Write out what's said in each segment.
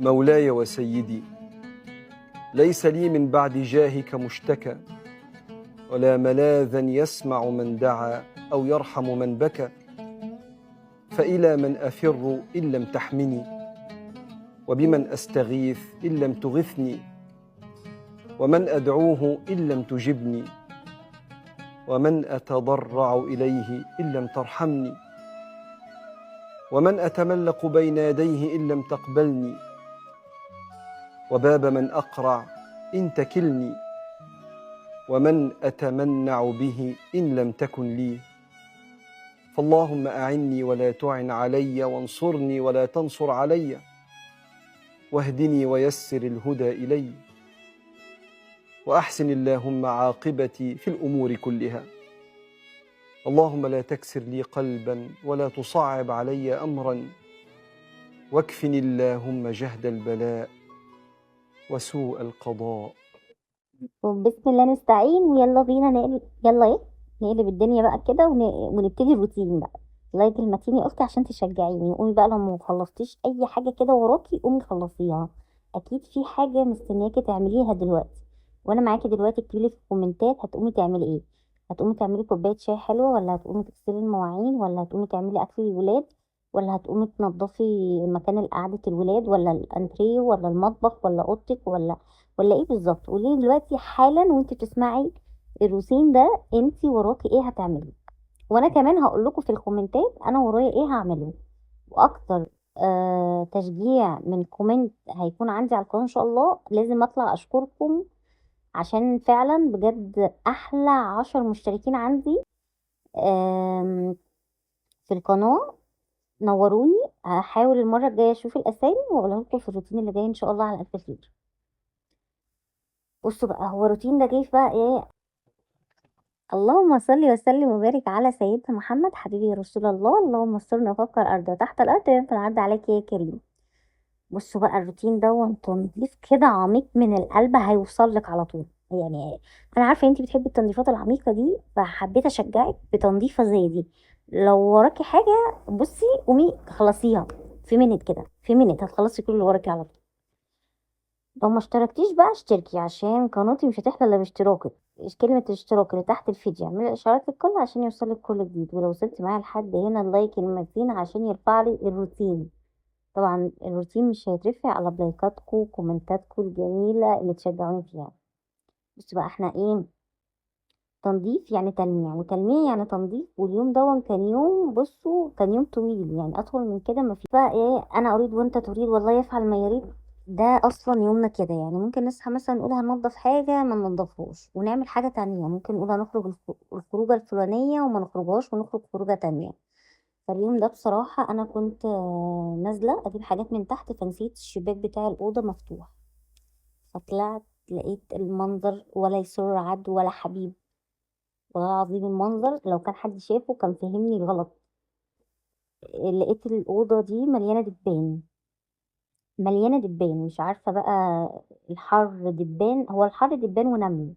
مولاي وسيدي، ليس لي من بعد جاهك مشتكى، ولا ملاذا يسمع من دعا أو يرحم من بكى. فإلى من أفر إن لم تحمني، وبمن أستغيث إن لم تغثني، ومن أدعوه إن لم تجبني، ومن أتضرع إليه إن لم ترحمني، ومن أتملق بين يديه إن لم تقبلني، وباب من أقرع إن تكلني، ومن أتمنع به إن لم تكن لي. فاللهم أعني ولا تعن علي، وانصرني ولا تنصر علي، واهدني ويسر الهدى إلي، وأحسن اللهم عاقبتي في الأمور كلها. اللهم لا تكسر لي قلبا ولا تصعب علي أمرا، واكفني اللهم جهد البلاء وسوء القضاء. وبسم الله نستعين، ويلا بينا نقلب الدنيا بقى كده ونبتدي الروتين بقى. لايك المتين يا اختي عشان تشجعيني. قومي بقى، لو ما خلصتيش اي حاجه كده وراكي قومي خلصيها. اكيد في حاجه مستنياكي تعمليها دلوقتي، وانا معاكي دلوقتي. اكتبيلي في الكومنتات هتقومي تعملي ايه. هتقومي تعملي كوبايه شاي حلوه، ولا هتقومي تغسلي المواعين، ولا هتقومي تعملي اكل الولاد، ولا هتقومي تنضفي مكان قعده الولاد، ولا الانتريه، ولا المطبخ، ولا اوضتك، ولا ايه بالظبط؟ قولي دلوقتي حالا وانت بتسمعي الروتين ده انت وراكي ايه هتعملي، وانا كمان هقول لكم في الكومنتات انا ورايا ايه هعمله. واكتر تشجيع من كومنت هيكون عندي على القناه ان شاء الله. لازم اطلع اشكركم، عشان فعلا بجد احلى 10 مشتركين عندي في القناه. نوروني. هحاول المره الجايه اشوف الاسامي واقولها لكم في الروتين اللي جاي ان شاء الله على الف خير. بصوا بقى، هو الروتين ده جاي في بقى ايه. اللهم صل وسلم وبارك على سيدنا محمد حبيبي يا رسول الله. اللهم استرنا فوق الارض وتحت الارض ينفع العرض عليك يا كريم. بصوا بقى، الروتين ده تنظيف كده عميق من القلب هيوصل لك على طول يعني. انا عارفه انتي بتحبي التنظيفات العميقه دي، فحبيت اشجعك بتنظيفه زي دي. لو وراكي حاجه بصي قومي خلصيها في منت كده، في منت هتخلصي كل اللي وراكي على طول. لو ما اشتركتيش بقى اشتركي، عشان قناتي مش هتحلى الا باشتراكك. كلمة الاشتراك اللي تحت الفيديو اعملي اشعارات الكل عشان يوصلك كل جديد. ولو وصلتي معايا لحد هنا اللايك المتين عشان يرفع لي الروتين. طبعا الروتين مش هيترفع على لايكاتكم وكومنتاتكم الجميلة اللي تشجعوني فيها. بص بقى، احنا ايه؟ تنظيف يعني تلميع، وتلميع يعني تنظيف. واليوم ده كان يوم، بصوا كان يوم طويل يعني، اطول من كده ما في بقى ايه. انا اريد وانت تريد، والله يفعل ما يريد. ده اصلا يومنا كده يعني. ممكن نصحى مثلا نقول هننضف حاجه ما ننضفهاش، ونعمل حاجه تانية. ممكن نقول هنخرج الخروجه الفلانيه وما نخرجهاش ونخرج خروجه تانية. فاليوم ده بصراحه انا كنت نازله اجيب حاجات من تحت، فنسيت الشباك بتاع الاوضه مفتوح. فطلعت لقيت المنظر ولا يسر عد ولا حبيب. والله العظيم المنظر لو كان حد شافه كان فهمني غلط. لقيت الأوضة دي مليانة دبان، مليانة دبان. مش عارفة بقى، الحر دبان، هو الحر دبان ونمل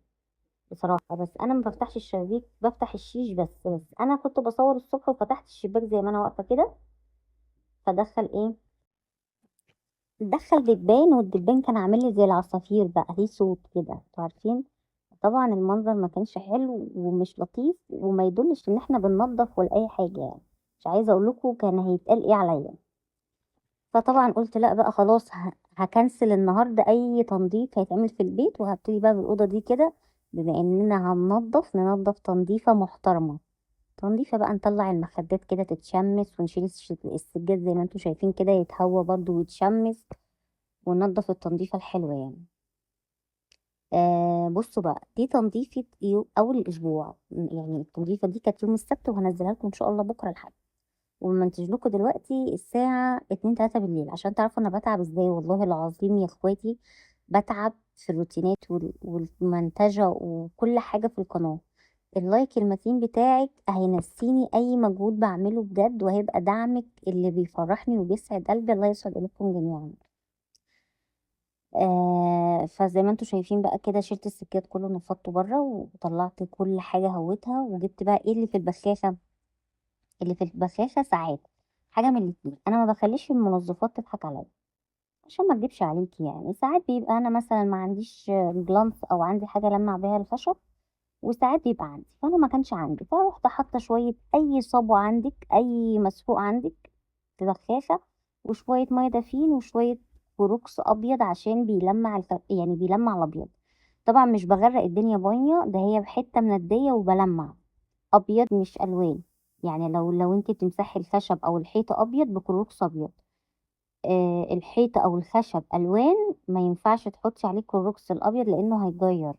بصراحة. بس أنا ما بفتحش الشبابيك، بفتح الشيش بس أنا كنت بصور الصبح وفتحت الشباك زي ما أنا واقفة كده. فدخل إيه؟ دخل دبان، والدبان كان عامل لي زي العصافير بقى، ليه صوت كده انتوا عارفين. طبعا المنظر ما كانش حلو ومش لطيف، وما يدلش ان احنا بننظف ولا اي حاجه يعني. مش عايزه اقول لكم كان هيتقال ايه عليا. فطبعا قلت لا بقى خلاص، هكنسل النهارده اي تنظيف هيتعمل في البيت، وهبتدي بقى بالاوضه دي كده. بما اننا ننظف تنظيفه محترمه. تنظيفه بقى نطلع المخدات كده تتشمس، ونشيل السجاد زي ما انتم شايفين كده يتهوى برضو ويتشمس، وننضف التنظيفه الحلوه يعني. بصوا بقى، دي تنظيفة أول الأسبوع يعني. التنظيفة دي كانت يوم السبت، وهنزلها لكم إن شاء الله بكرة الحد. ومنتج لكم دلوقتي الساعة 2 3 بالليل عشان تعرفوا أنا بتعب إزاي. والله العظيم يا إخواتي، بتعب في الروتينات والمنتجة وكل حاجة في القناة. اللايك المتين بتاعك هينسيني أي مجهود بعمله بجد، وهيبقى دعمك اللي بيفرحني وبيسعد قلبي. الله يسعد قلوبكم جميعا. فزي ما انتوا شايفين بقى كده، شلت السكات كله نفضته بره، وطلعت كل حاجة هويتها، وجبت بقى ايه اللي في البخاخة. اللي في البخاخة ساعات حاجة من الاتنين. انا ما بخليش المنظفات تضحك عليا. عشان ما اكدبش عليكي يعني ساعات بيبقى انا مثلا ما عنديش جلانس او عندي حاجه لمع بيها الخشب، وساعات بيبقى عندي، فانا ما كانش عندي، فرحت حاطه شويه اي صابو عندك، اي مسحوق عندك في دخاخه، وشويه ميه دافين وشويه كلوروكس ابيض عشان بيلمع يعني بيلمع الابيض. طبعا مش بغرق الدنيا ميه، ده هي بحته منديه وبلمع ابيض مش الوان. يعني لو انت بتمسحي الخشب او الحيطه ابيض بكلوروكس ابيض، الحيطه او الخشب الوان ما ينفعش تحطي عليه كلوروكس الابيض لانه هيغير.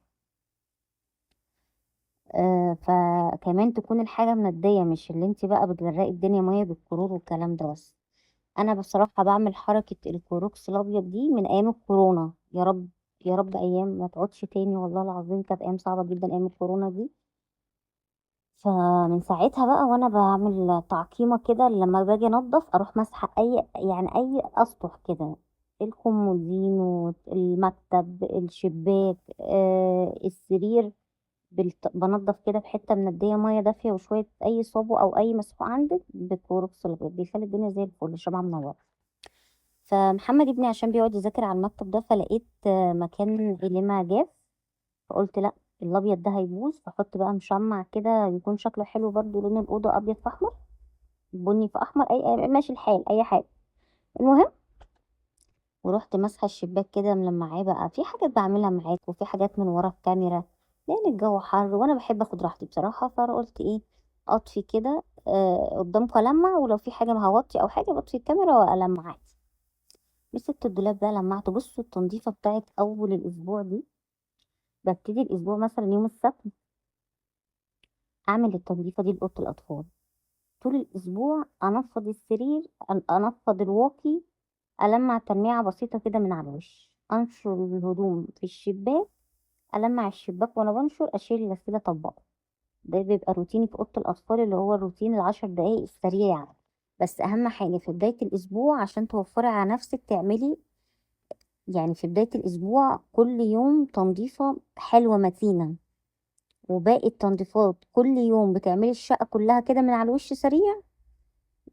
فكمان تكون الحاجة مندية، مش اللي انت بقى بتغرقي الدنيا مية بالكلور والكلام ده. بس انا بصراحة بعمل حركة الكلوروكس الابيض دي من ايام الكورونا، يا رب يا رب ايام ما تقعدش تاني، والله العظيم كانت ايام صعبة جدا ايام الكورونا دي. فمن ساعتها بقى وانا بعمل تعقيمة كده، لما باجي انضف اروح مسحة اي يعني اي اسطح كده، الكومودين، المكتب، الشباك، السرير، بنضف كده بحته منديه ميه دافيه وشويه اي صابو او اي مسحوق عندك بكلوروكس الابيض، بيخلي الدنيا زي الفل، شمعة منوره. فمحمد ابني عشان بيقعد يذاكر على المكتب ده، فلقيت مكان قلمة جاف، فقلت لا الابيض ده هيبوظ، فحط بقى مشمع كده يكون شكله حلو برضو، لون الاوضه ابيض في احمر، بني في احمر، ماشي الحال اي حاجه. المهم ورحت ماسحه الشباك كده ملمعاه، بقى في حاجات بعملها معاك وفي حاجات من ورا الكاميرا، لان الجو حر وانا بحب اخد راحتي بصراحه، فقلت ايه اطفي كده قدامكم المع، ولو في حاجه هوطي او حاجه بطفي الكاميرا والمع عادي. مسكت الدولاب بقى لمعته. بصوا التنظيفه بتاعت اول الاسبوع دي، ببتدي الاسبوع مثلا يوم السبت اعمل التنظيفه دي لاوضه الاطفال، طول الاسبوع انفض السرير، انفض الواقي، ألمع تلميعة بسيطة كده من على الوش، أنشر الهدوم في الشباك، ألمع الشباك وأنا بنشر، أشيل الغسيل أطبقه. ده بيبقى روتيني في أوضة الأطفال، اللي هو الروتين ال10 دقايق السريع. بس أهم حاجة في بداية الأسبوع عشان توفري على نفسك تعملي، يعني في بداية الأسبوع كل يوم تنظيفة حلوة متينة، وباقي التنظيفات كل يوم بتعملي الشقة كلها كده من على الوش سريع،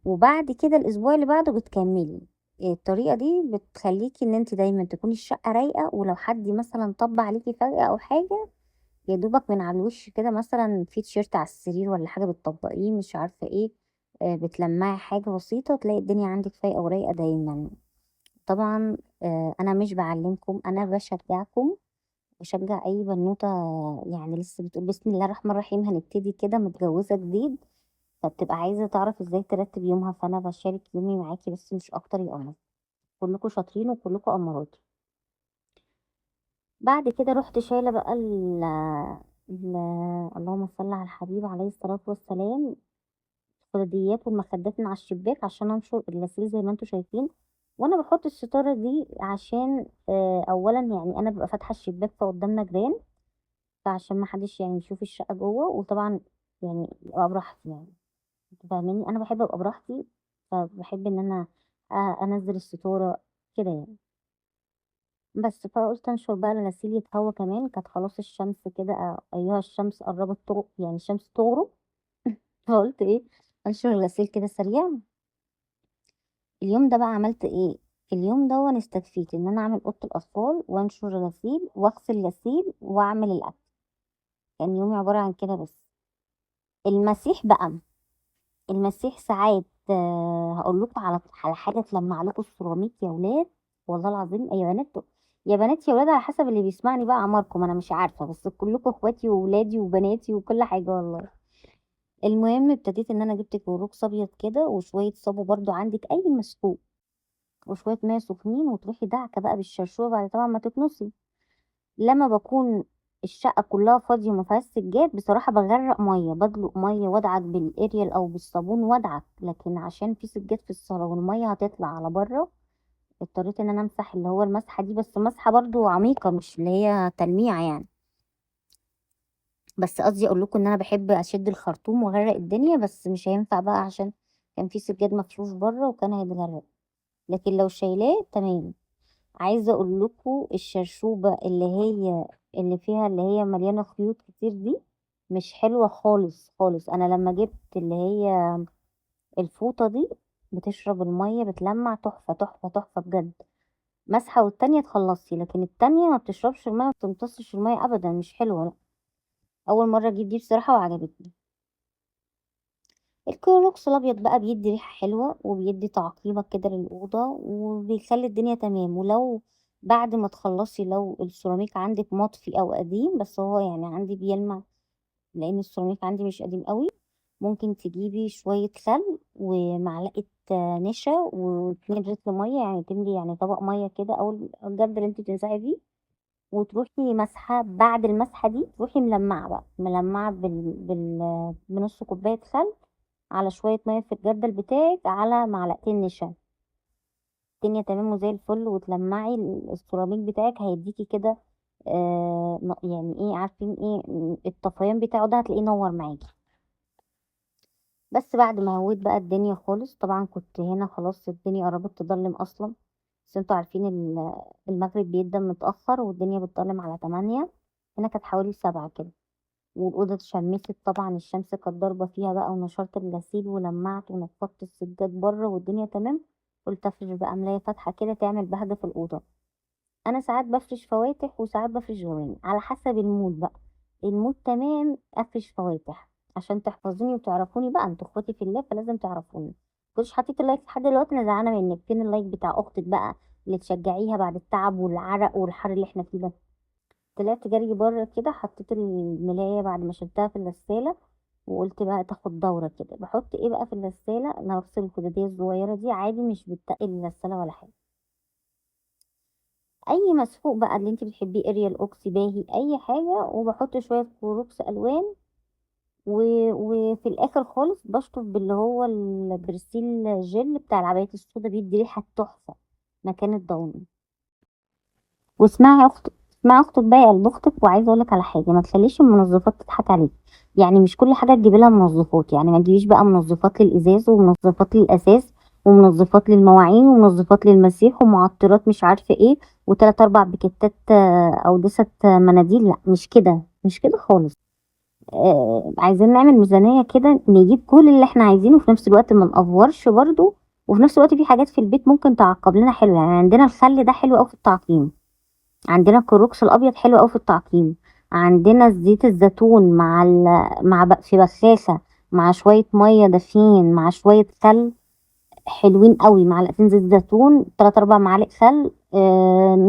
وبعد كده الاسبوع اللي بعده بتكملي. الطريقه دي بتخليكي ان انت دايما تكوني الشقه رايقه، ولو حد مثلا طب عليكي فجاه او حاجه، يا دوبك من على الوش كده مثلا في تيشيرت على السرير ولا حاجه بتطبقيه مش عارفه ايه، بتلمعي حاجه بسيطه، تلاقي الدنيا عندك فايقه ورايقه دايما. طبعا انا مش بعلمكم، انا بشجعكم، بشجع اي بنوته يعني لسه بتقول بسم الله الرحمن الرحيم هنبتدي كده متجوزه جديد، فبتبقى عايزة تعرف ازاي ترتب يومها، فانا بشارك يومي معاكي بس مش اكتر يا قمر. كلكم شاطرين وكلكم امارات. بعد كده رحت شايله بقى ال اللهم صل على الحبيب عليه الصلاه والسلام، الخدديات والمخدات من على الشباك عشان انشر اللاسلكي زي ما انتم شايفين. وانا بحط الستاره دي عشان اولا يعني انا ببقى فاتحه الشباك فقدامنا جيران، فعشان ما حدش يعني يشوف الشقه جوه، وطبعا يعني ابقى براحتي يعني، انت فاهماني، انا بحب ابقى براحتي، فبحب ان انا انزل الستاره كده يعني. بس فقلت انشر بقى الغسيل يتهوى كمان، كانت خلاص الشمس كده، ايها الشمس قربت تغرب، يعني الشمس تغرب. فقلت ايه انشر الغسيل كده سريع. اليوم ده بقى عملت ايه، اليوم ده وانا استكفيت ان انا اعمل اوضه الاطفال وانشر غسيل واغسل غسيل واعمل الاكل، كان يومي عباره عن كده بس. المسيح بقى، المسيح ساعات هقول لكم على حاجه تلمع لكم السيراميك يا ولاد، والله العظيم يا بنات، يا بنات يا ولاد على حسب اللي بيسمعني بقى اعماركم، انا مش عارفه، بس كلكم اخواتي وولادي وبناتي وكل حاجه والله. المهم ابتديت ان انا جبت كلوروكس ابيض كده وشويه صابو برضو عندك اي مسكوك، وشويه ميه سخنين، وتروحي دعكه بقى بالشرشوبه بعد طبعا ما تكنسي. لما بكون الشقة كلها فاضية وما فيهاش سجاد، بصراحة بغرق مية، بدلق مية وادعك بالاريال او بالصابون وادعك، لكن عشان في سجاد في الصالة والمية هتطلع على بره، اضطريت ان انا امسح اللي هو المسحة دي، بس مسحة برضو عميقة مش اللي هي تلميع يعني. بس قصدي اقول لكم ان انا بحب اشد الخرطوم واغرق الدنيا، بس مش هينفع بقى عشان كان في سجاد مفروش بره وكان هيتغرق، لكن لو شايلاه تمام. عايزه اقول لكم الشرشوبه اللي فيها اللي هي مليانه خيوط كتير دي مش حلوه خالص خالص. انا لما جبت اللي هي الفوطه دي بتشرب الميه بتلمع، تحفه تحفه تحفه بجد. مسحة والتانية تخلصي، لكن التانية ما بتشربش المية، ما بتمتصش المية ابدا، مش حلوة لا. اول مرة اجيب دي بصراحة وعجبتني. الكلوروكس الابيض بقى بيدي ريحة حلوة وبيدي تعقيمة كده للأوضة وبيخلي الدنيا تمام. ولو بعد ما تخلصي لو السيراميك عندك مطفي او قديم، بس هو يعني عندي بيلمع لان السيراميك عندي مش قديم قوي، ممكن تجيبي شوية خل ومعلقة نشا واتنين لتر مية، يعني تملي يعني طبق مية كده او الجرد اللي انت بتنزعي فيه، وتروحي مسحة. بعد المسحة دي تروحي ملمعة بقى، ملمعة بنص كوباية خل على شوية مية في الجردل بتاعك على معلقتين نشا. الدنيا تمام وزي الفل، وتلمعي السيراميك بتاعك هيديكي كده يعني ايه، عارفين ايه الطفيان بتاعه ده، هتلاقيه نور معاكي. بس بعد ما هويت بقى الدنيا خالص، طبعا كنت هنا خلاص الدنيا قربت تضلم اصلا، بس انتوا عارفين المغرب بيبدأ متأخر والدنيا بتضلم على 8، هنا كانت حوالي 7 كده. والأوضة اتشمست طبعا، الشمس كانت ضاربة فيها بقى، ونشرت الغسيل ولمعت ونفضت السجاد بره والدنيا تمام. قلت افرش بقى ملاية فاتحة كده تعمل بهجة في الأوضة. انا ساعات بفرش فواتح وساعات بفرش جوانب على حسب المود بقى. المود تمام افرش فواتح عشان تحفظوني وتعرفوني بقى، انتوا اخواتي في الله فلازم تعرفوني. كنتش حطيت اللايك لحد دلوقتي، انا زعلانه منك. فين اللايك بتاع اختك بقى اللي تشجعيها بعد التعب والعرق والحر اللي احنا فيه ده؟ طلعت جري بره كده، حطيت الملايه بعد ما شلتها في الغساله، وقلت بقى تاخد دوره كده. بحط ايه بقى في الغساله؟ انا بغسل الكوبايه الصغيره دي عادي، مش بتقل الغساله ولا حاجه. اي مسحوق بقى اللي انت بتحبيه، اريال، اوكسي، باهي، اي حاجه، وبحط شويه كلوروكس الوان و... وفي الاخر خالص بشطف باللي هو البرسيل جل بتاع العباية السودا، بيدي ريحه تحفه مكان الضوء. واسمعي يا اخت، اسمعي اختك بقى يا قلب اختك، وعايزه اقول لك على حاجه، ما تخليش المنظفات تضحك عليك. يعني مش كل حاجه تجيبي لها منظفات، يعني ما تجيبيش بقى منظفات للازاز ومنظفات للاساس ومنظفات للمواعين ومنظفات للمسيح ومعطرات مش عارفه ايه وتلات اربع باكيتات او دست مناديل. لا مش كده، مش كده خالص. عايزين نعمل ميزانيه كده، نجيب كل اللي احنا عايزينه وفي نفس الوقت ما نافورش برضو. وفي نفس الوقت في حاجات في البيت ممكن تعقب لنا حلو، يعني عندنا الخل ده حلو قوي في التعقيم، عندنا الكروكس الابيض حلو قوي في التعقيم، عندنا زيت الزيتون في بخاخه مع شويه ميه دافين مع شويه خل حلوين قوي. معلقتين زيت زيتون، 3 4 معالق خل،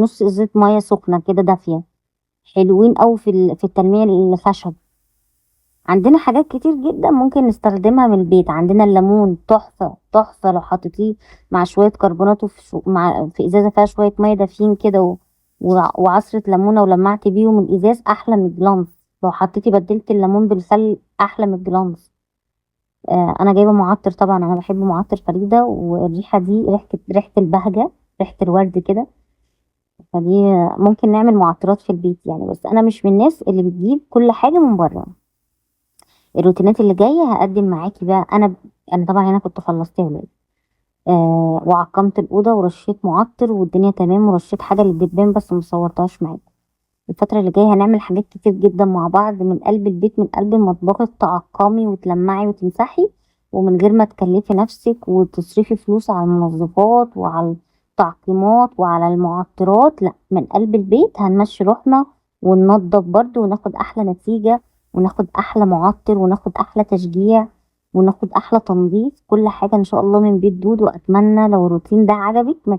نص ازازه ميه سخنه كده دافيه، حلوين قوي في التنميه الخشب. عندنا حاجات كتير جدا ممكن نستخدمها من البيت. عندنا الليمون تحفه تحفه لو حطيتيه مع شويه كربونات في ازازه فيها شويه ميه دافيين كده وعصره ليمونه ولمعتي بيهم الازاز، احلى من الجلانس. لو حطيتي بدلت الليمون بالخل احلى من الجلانس. انا جايبه معطر طبعا، انا بحب معطر فريده، والريحه دي ريحه البهجه، ريحه الورد كده. فدي ممكن نعمل معطرات في البيت يعني، بس انا مش من الناس اللي بتجيب كل حاجه من بره. الروتينات اللي جايه هقدم معاكي بقى. انا طبعا هنا كنت خلصت يا ولاد، وعقمت الاوضه ورشيت معطر والدنيا تمام، ورشيت حاجه للدبان بس مصورتهاش معاكم. الفتره اللي جايه هنعمل حاجات كتير جدا مع بعض، من قلب البيت من قلب المطبخ، تعقمي وتلمعي وتمسحي ومن غير ما تكلفي نفسك وتصرفي فلوس على المنظفات وعلى التعقيمات وعلى المعطرات. لا، من قلب البيت هنمشي روحنا وننضف برضو وناخد احلى نتيجة، وناخد احلى معطر وناخد احلى تشجيع وناخد احلى تنظيف، كل حاجة ان شاء الله من بيت دود. واتمنى لو الروتين ده عجبك ما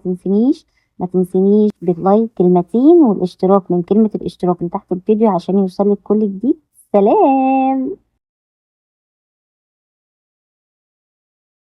تنسينيش باللايك كلمتين والاشتراك، من كلمة الاشتراك اللي تحت الفيديو عشان يوصلك كل جديد. سلام.